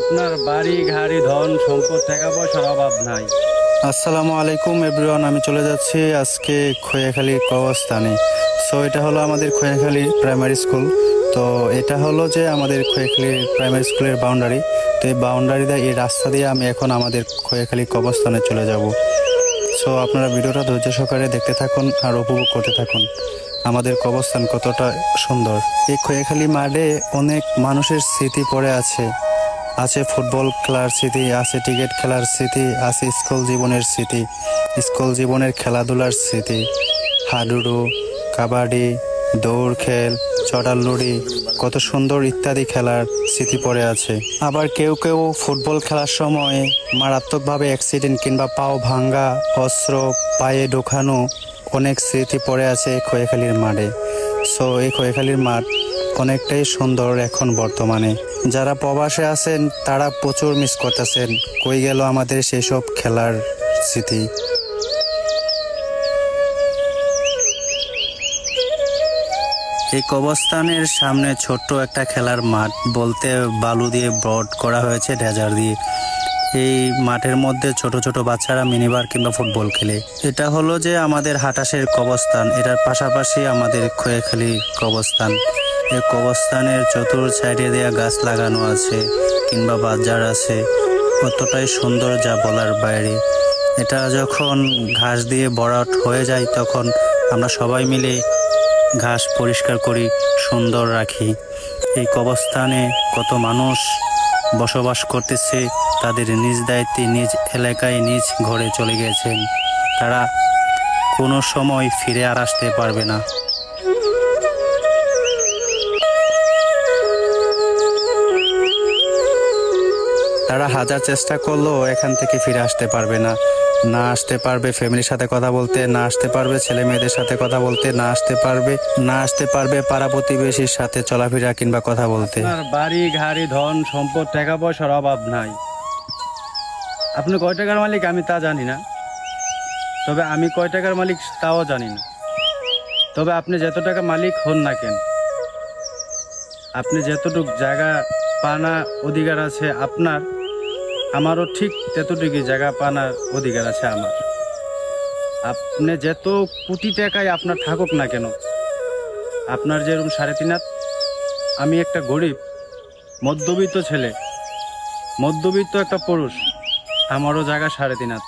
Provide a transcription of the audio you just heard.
আপনার বাড়ি গাড়ি ধন সম্পদ টাকা পয়সার অভাব নাই। আসসালামু আলাইকুম এভরিওয়ান, আমি চলে যাচ্ছি আজকে খোয়াখালীর কবরস্থানে। সো এটা হলো আমাদের খোয়াখালী প্রাইমারি স্কুল। তো এটা হলো যে আমাদের খোয়াখালী প্রাইমারি স্কুলের বাউন্ডারি। তো এই বাউন্ডারি দিয়ে এই রাস্তা দিয়ে আমি এখন আমাদের খোয়াখালী কবরস্থানে চলে যাব। সো আপনারা ভিডিওটা ধৈর্য সহকারে দেখতে থাকুন আর উপভোগ করতে থাকুন আমাদের কবরস্থান কতটা সুন্দর। এই খোয়াখালী মাঠে অনেক মানুষের স্মৃতি পড়ে আছে। আছে ফুটবল খেলার স্মৃতি, আছে ক্রিকেট খেলার স্মৃতি, আছে স্কুল জীবনের স্মৃতি, স্কুল জীবনের খেলাধুলার স্মৃতি, হাডুডু, কাবাডি, দৌড় খেল, চড়ার লুড়ি, কত সুন্দর ইত্যাদি খেলার স্মৃতি পড়ে আছে। আবার কেউ কেউ ফুটবল খেলার সময় মারাত্মকভাবে অ্যাক্সিডেন্ট কিংবা পাও ভাঙ্গা, অস্ত্র পায়ে ঢোকানো অনেক স্মৃতি পড়ে আছে এই খোয়াখালীর মাঠে। সো এই খোয়াখালীর মাঠ অনেকটাই সুন্দর এখন বর্তমানে। যারা প্রবাসে আছেন তারা প্রচুর মিস করতেছেন, কই গেল আমাদের সেই সব খেলার স্মৃতি। এই কবরস্থানের সামনে ছোট্ট একটা খেলার মাঠ, বলতে বালু দিয়ে ব্রড করা হয়েছে ডেজার দিয়ে। এই মাঠের মধ্যে ছোট ছোট বাচ্চারা মিনিবার কিংবা ফুটবল খেলে। এটা হলো যে আমাদের হাটাশের কবরস্থান, এটার পাশাপাশি আমাদের খোয়াখালী কবরস্থান। এই কবরস্থানের চতুর সাইডে দেয়া গাছ লাগানো আছে কিংবা বাজার আছে, কতটাই সুন্দর যা বলার বাইরে। এটা যখন ঘাস দিয়ে ভরাট হয়ে যায় তখন আমরা সবাই মিলে ঘাস পরিষ্কার করি, সুন্দর রাখি। এই কবরস্থানে কত মানুষ বসবাস করতেছে, তাদের নিজ দায়িত্বে নিজ এলাকায় নিজ ঘরে চলে গেছেন। তারা কোনো সময় ফিরে আর আসতে পারবে না। তারা হাজার চেষ্টা করলেও এখান থেকে ফিরে আসতে পারবে না। না আসতে পারবে ফ্যামিলির সাথে কথা বলতে, না আসতে পারবে ছেলে মেয়েদের সাথে কথা বলতে, না আসতে পারবে পাড়া প্রতিবেশীর সাথে চলাফেরা কিংবা কথা বলতে। আপনার বাড়ি গাড়ি ধন সম্পদ টাকা পয়সার অভাব নাই। আপনি কয় টাকার মালিক আমি তা জানি না, তবে আমি কয় টাকার মালিক তাও জানি না। তবে আপনি যত টাকা মালিক হন না কেন, আপনি যতটুক জায়গা পানা অধিকার আছে আপনার, আমারও ঠিক ততটুকু জায়গা পানার অধিকার আছে আমার। আপনি যত কোটি টাকায় আপনার থাকুক না কেন, আপনার যেরকম 3.5 হাত, আমি একটা গরিব মধ্যবিত্ত ছেলে, মধ্যবিত্ত একটা পুরুষ, আমারও জায়গা 3.5 হাত।